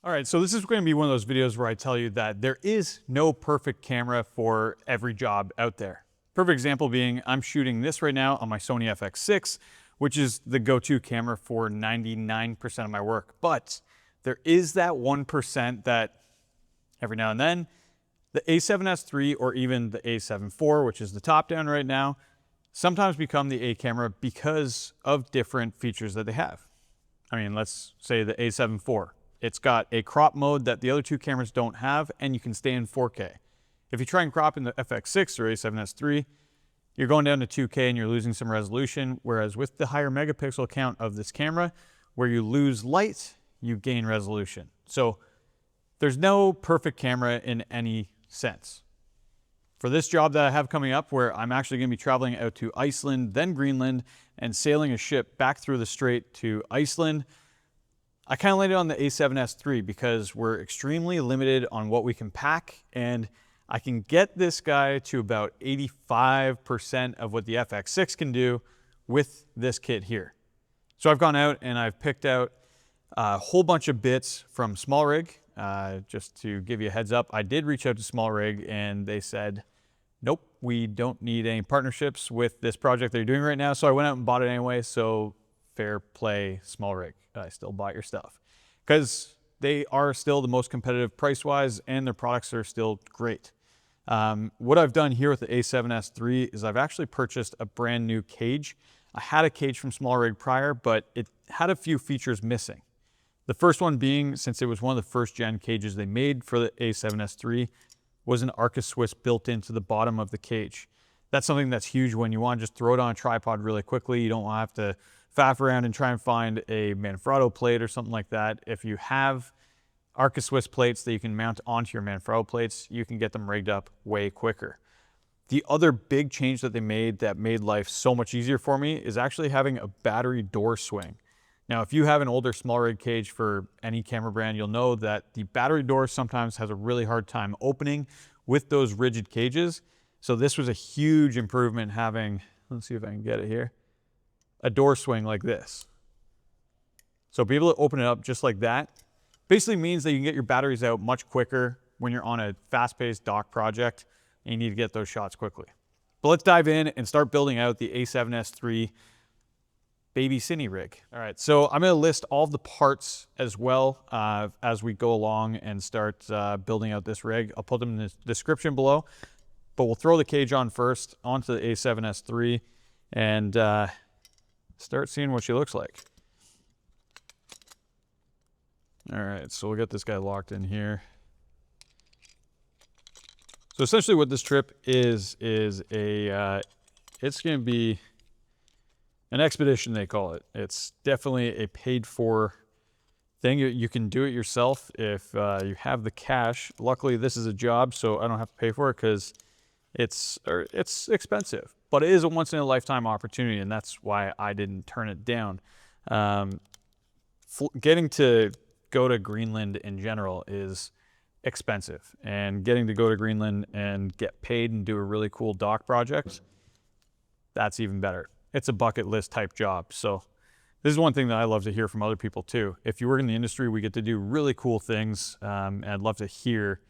All right, so this is going to be one of those videos where I tell you that there is no perfect camera for every job out there. Perfect example being I'm shooting this right now on my Sony FX6, which is the go-to camera for 99% of my work. But there is that 1% that every now and then the A7S III or even the A7 IV, which is the top down right now, sometimes become the A camera because of different features that they have. I mean, let's say the A7 IV. It's got a crop mode that the other two cameras don't have, and you can stay in 4K. If you try and crop in the FX6 or A7S III, you're going down to 2K and you're losing some resolution, whereas with the higher megapixel count of this camera, where you lose light, you gain resolution. So there's no perfect camera in any sense. For this job that I have coming up, where I'm actually going to be traveling out to Iceland, then Greenland, and sailing a ship back through the strait to Iceland, I kind of landed on the A7S III because we're extremely limited on what we can pack, and I can get this guy to about 85% of what the FX6 can do with this kit here. So I've gone out and I've picked out a whole bunch of bits from SmallRig. Just to give you a heads up, I did reach out to SmallRig and they said, nope, we don't need any partnerships with this project they're doing right now. So I went out and bought it anyway. So fair play, SmallRig. I still bought your stuff because they are still the most competitive price-wise and their products are still great. What I've done here with the A7S III is I've actually purchased a brand new cage. I had a cage from SmallRig prior, but it had a few features missing. The first one being, since it was one of the first gen cages they made for the A7S III, was an Arca Swiss built into the bottom of the cage. That's something that's huge when you want to just throw it on a tripod really quickly. You don't want to have to faff around and try and find a Manfrotto plate or something like that. If you have Arca Swiss plates that you can mount onto your Manfrotto plates, you can get them rigged up way quicker. The other big change that they made that made life so much easier for me is actually having a battery door swing. Now, if you have an older SmallRig cage for any camera brand, you'll know that the battery door sometimes has a really hard time opening with those rigid cages. So this was a huge improvement having, let's see if I can get it here, a door swing like this. So be able to open it up just like that basically means that you can get your batteries out much quicker when you're on a fast-paced dock project and you need to get those shots quickly. But let's dive in and start building out the A7S III baby CINE-RIG. All right, so I'm going to list all the parts as well as we go along and start building out this rig. I'll put them in the description below, but we'll throw the cage on first onto the A7S III and start seeing what she looks like. All right, so we'll get this guy locked in here. So essentially what this trip is a, it's going to be an expedition, they call it. It's definitely a paid for thing. You can do it yourself if you have the cash. Luckily, this is a job, so I don't have to pay for it because it's expensive. But it is a once in a lifetime opportunity, and that's why I didn't turn it down. Getting to go to Greenland in general is expensive, and getting to go to Greenland and get paid and do a really cool dock project, that's even better. It's a bucket list type job. So this is one thing that I love to hear from other people too. If you work in the industry, we get to do really cool things, and I'd love to hear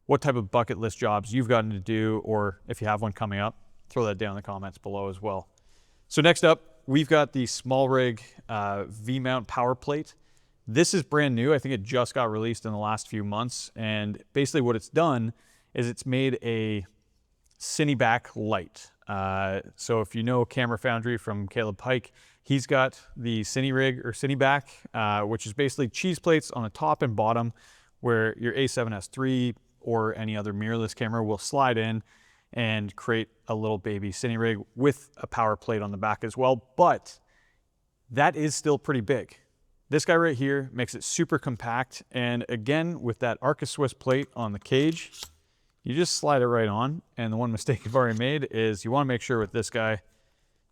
what type of bucket list jobs you've gotten to do, or if you have one coming up, throw that down in the comments below as well. So next up, we've got the SmallRig V-mount power plate. This is brand new. I think it just got released in the last few months. And basically what it's done is it's made a Cineback light. So if you know Camera Foundry from Caleb Pike, he's got the CINE-RIG or Cineback, which is basically cheese plates on the top and bottom where your A7S III or any other mirrorless camera will slide in and create a little baby CINE-RIG with a power plate on the back as well. But that is still pretty big. This guy right here makes it super compact. And again, with that Arca Swiss plate on the cage, you just slide it right on. And the one mistake you've already made is you want to make sure with this guy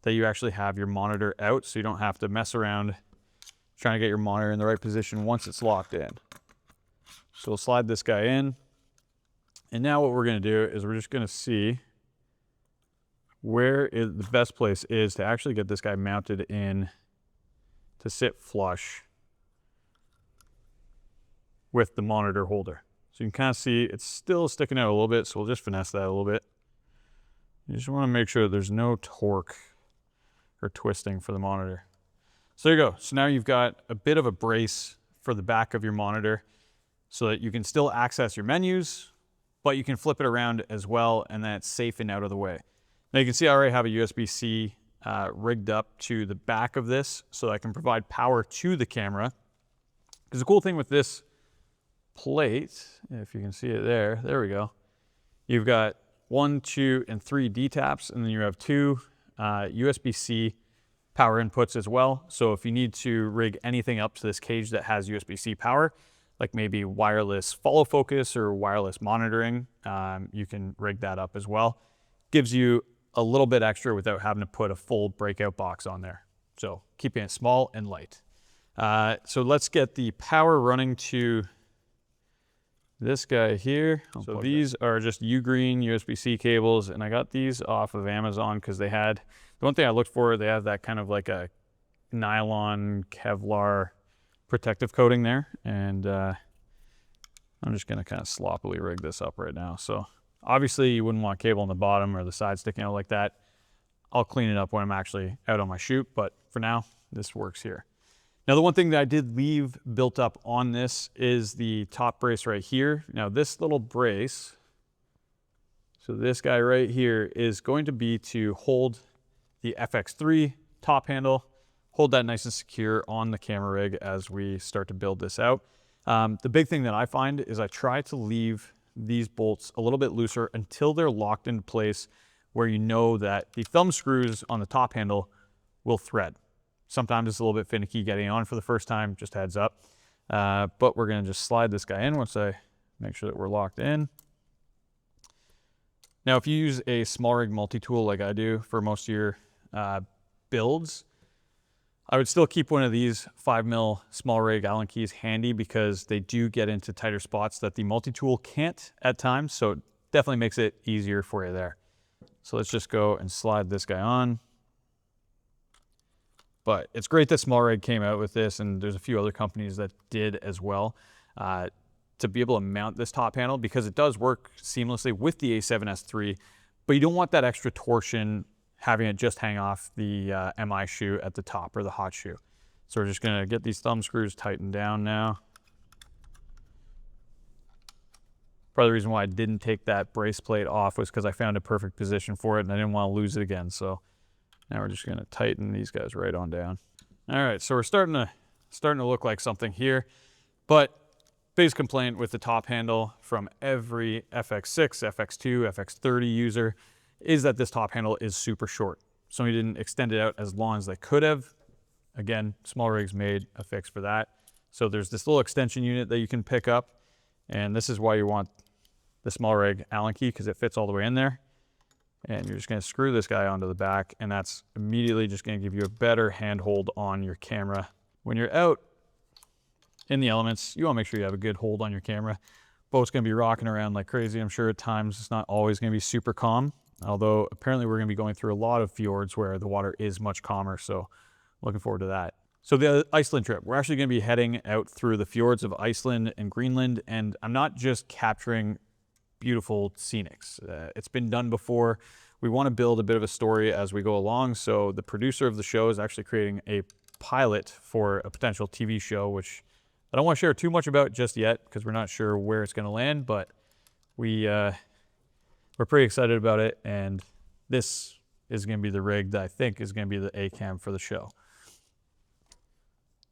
that you actually have your monitor out so you don't have to mess around trying to get your monitor in the right position once it's locked in. So we'll slide this guy in. And now what we're going to do is we're just going to see where the best place is to actually get this guy mounted in to sit flush. with the monitor holder. So you can kind of see it's still sticking out a little bit, so we'll just finesse that a little bit. You just want to make sure there's no torque or twisting for the monitor. So there you go. So now you've got a bit of a brace for the back of your monitor so that you can still access your menus, but you can flip it around as well, and then it's safe and out of the way. Now you can see I already have a USB-C rigged up to the back of this so that I can provide power to the camera. Because the cool thing with this plate, if you can see it there we go. You've got 1, 2, and 3 D taps, and then you have 2 USB-C power inputs as well. So if you need to rig anything up to this cage that has USB-C power, like maybe wireless follow focus or wireless monitoring, you can rig that up as well. Gives you a little bit extra without having to put a full breakout box on there. So keeping it small and light. So let's get the power running to this guy here. So these are just Ugreen USB-C cables, and I got these off of Amazon because they had, the one thing I looked for, they have that kind of like a nylon Kevlar protective coating there. And I'm just gonna kind of sloppily rig this up right now. So obviously you wouldn't want cable on the bottom or the side sticking out like that. I'll clean it up when I'm actually out on my shoot, but for now, this works here. Now, the one thing that I did leave built up on this is the top brace right here. Now, this little brace, so this guy right here is going to be to hold the FX3 top handle, hold that nice and secure on the camera rig as we start to build this out. The big thing that I find is I try to leave these bolts a little bit looser until they're locked into place where you know that the thumb screws on the top handle will thread. Sometimes it's a little bit finicky getting on for the first time, just heads up. But we're gonna just slide this guy in once I make sure that we're locked in. Now, if you use a SmallRig multi-tool like I do for most of your builds, I would still keep one of these 5mm SmallRig Allen keys handy because they do get into tighter spots that the multi-tool can't at times. So it definitely makes it easier for you there. So let's just go and slide this guy on. But it's great that SmallRig came out with this, and there's a few other companies that did as well, to be able to mount this top handle because it does work seamlessly with the A7S III, but you don't want that extra torsion having it just hang off the MI shoe at the top or the hot shoe. So we're just gonna get these thumb screws tightened down now. Probably the reason why I didn't take that brace plate off was because I found a perfect position for it and I didn't want to lose it again. So now we're just gonna tighten these guys right on down. All right, so we're starting to look like something here, but biggest complaint with the top handle from every FX6, FX2, FX30 user is that this top handle is super short. Sony didn't extend it out as long as they could have. Again, SmallRig's made a fix for that. So there's this little extension unit that you can pick up, and this is why you want the SmallRig Allen key, because it fits all the way in there. And you're just gonna screw this guy onto the back, and that's immediately just gonna give you a better handhold on your camera. When you're out in the elements, you wanna make sure you have a good hold on your camera. Boat's gonna be rocking around like crazy. I'm sure at times it's not always gonna be super calm, although apparently we're gonna be going through a lot of fjords where the water is much calmer, so looking forward to that. So the Iceland trip, we're actually gonna be heading out through the fjords of Iceland and Greenland, and I'm not just capturing beautiful scenics. It's been done before. We want to build a bit of a story as we go along. So the producer of the show is actually creating a pilot for a potential TV show, which I don't want to share too much about just yet because we're not sure where it's going to land, but we're pretty excited about it. And this is going to be the rig that I think is going to be the A-cam for the show.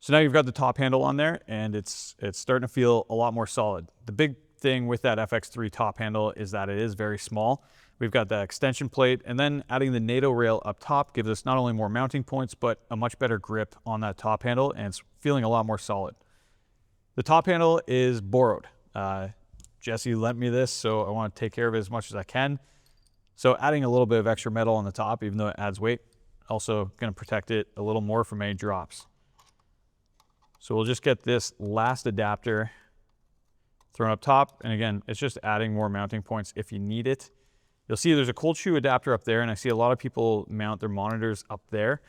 So now you've got the top handle on there and it's starting to feel a lot more solid. The big thing with that FX3 top handle is that it is very small. We've got that extension plate, and then adding the NATO rail up top gives us not only more mounting points, but a much better grip on that top handle, and it's feeling a lot more solid. The top handle is borrowed. Jesse lent me this, so I want to take care of it as much as I can. So adding a little bit of extra metal on the top, even though it adds weight, also going to protect it a little more from any drops. So we'll just get this last adapter thrown up top, and again, it's just adding more mounting points if you need it. You'll see there's a cold shoe adapter up there, and I see a lot of people mount their monitors up there.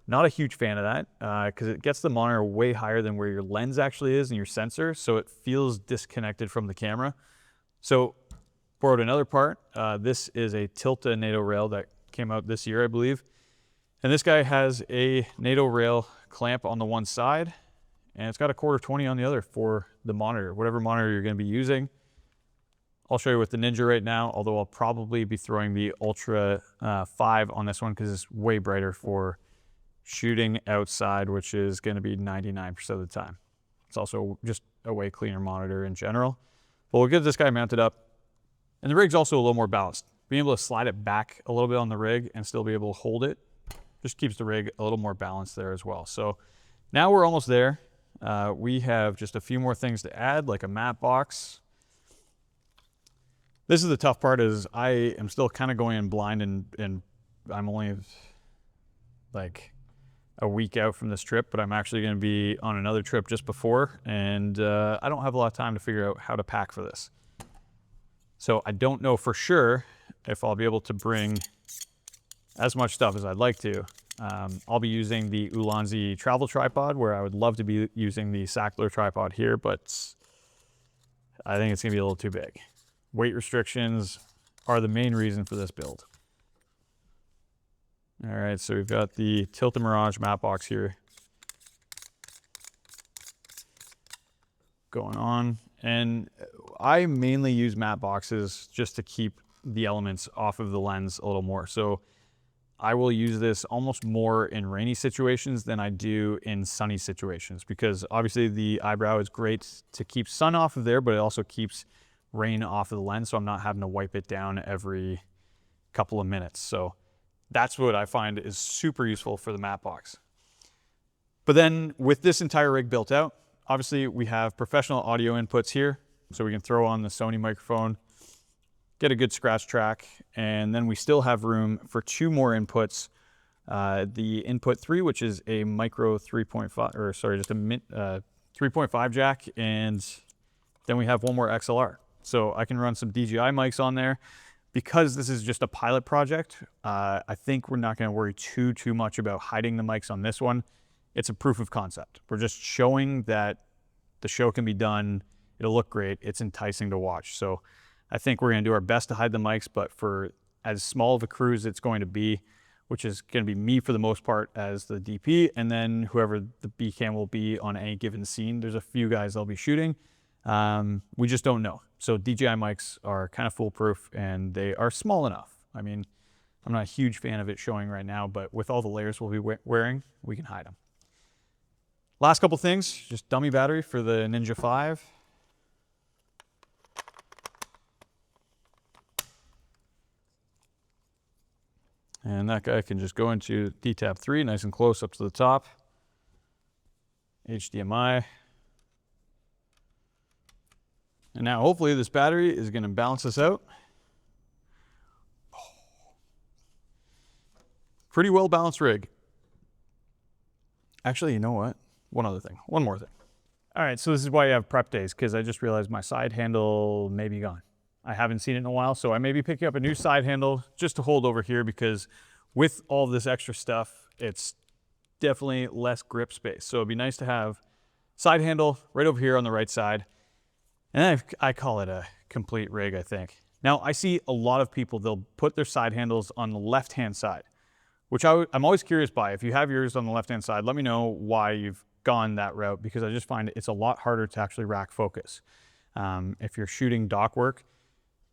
Not a huge fan of that because it gets the monitor way higher than where your lens actually is and your sensor, so it feels disconnected from the camera. So borrowed another part. This is a Tilta NATO rail that came out this year, I believe. And this guy has a NATO rail clamp on the one side, and it's got a 1/4-20 on the other for the monitor, whatever monitor you're going to be using. I'll show you with the Ninja right now, although I'll probably be throwing the Ultra 5 on this one because it's way brighter for shooting outside, which is going to be 99% of the time. It's also just a way cleaner monitor in general. But we'll get this guy mounted up. And the rig's also a little more balanced. Being able to slide it back a little bit on the rig and still be able to hold it just keeps the rig a little more balanced there as well. So now we're almost there. We have just a few more things to add, like a matte box. This is the tough part, is I am still kind of going in blind, and I'm only like a week out from this trip, but I'm actually going to be on another trip just before, and I don't have a lot of time to figure out how to pack for this. So I don't know for sure if I'll be able to bring as much stuff as I'd like to. I'll be using the Ulanzi travel tripod, where I would love to be using the Sackler tripod here, but I think it's going to be a little too big. Weight restrictions are the main reason for this build. All right, so we've got the Tilta Mirage matte box here going on. And I mainly use matte boxes just to keep the elements off of the lens a little more. So I will use this almost more in rainy situations than I do in sunny situations, because obviously the eyebrow is great to keep sun off of there, but it also keeps rain off of the lens, so I'm not having to wipe it down every couple of minutes. So that's what I find is super useful for the matte box. But then with this entire rig built out, obviously we have professional audio inputs here, so we can throw on the Sony microphone, get a good scratch track, and then we still have room for 2 more inputs. The input 3, which is a micro 3.5, or sorry, just a 3.5 jack, and then we have 1 more XLR. So I can run some DJI mics on there. Because this is just a pilot project, I think we're not going to worry too much about hiding the mics on this one. It's a proof of concept. We're just showing that the show can be done. It'll look great. It's enticing to watch. So I think we're going to do our best to hide the mics, but for as small of a crew as it's going to be, which is going to be me for the most part as the DP, and then whoever the B cam will be on any given scene. There's a few guys I'll be shooting. We just don't know. So DJI mics are kind of foolproof, and they are small enough. I mean, I'm not a huge fan of it showing right now, but with all the layers we'll be wearing, we can hide them. Last couple things, just dummy battery for the Ninja 5. And that guy can just go into D-Tab 3, nice and close up to the top. HDMI. And now hopefully this battery is going to balance this out. Pretty well balanced rig. Actually, you know what? One more thing. All right, so this is why you have prep days, because I just realized my side handle may be gone. I haven't seen it in a while, so I may be picking up a new side handle just to hold over here, because with all this extra stuff, it's definitely less grip space. So it'd be nice to have side handle right over here on the right side. And I call it a complete rig, I think. Now, I see a lot of people, they'll put their side handles on the left-hand side, which I'm always curious by. If you have yours on the left-hand side, let me know why you've gone that route, because I just find it's a lot harder to actually rack focus. If you're shooting dock work,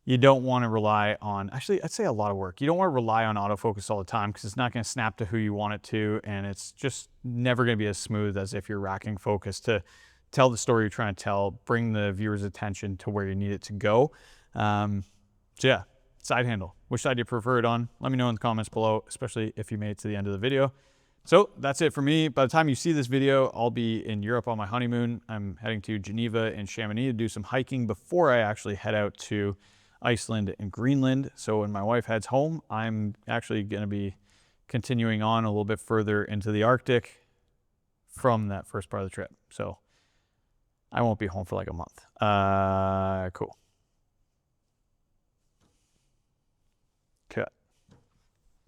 you don't want to rely on, actually, I'd say a lot of work. You don't want to rely on autofocus all the time, because it's not going to snap to who you want it to, and it's just never going to be as smooth as if you're racking focus to tell the story you're trying to tell, bring the viewer's attention to where you need it to go. So yeah, side handle. Which side do you prefer it on? Let me know in the comments below, especially if you made it to the end of the video. So that's it for me. By the time you see this video, I'll be in Europe on my honeymoon. I'm heading to Geneva and Chamonix to do some hiking before I actually head out to Iceland and Greenland. So when my wife heads home, I'm actually going to be continuing on a little bit further into the Arctic from that first part of the trip. So I won't be home for like a month. Cool.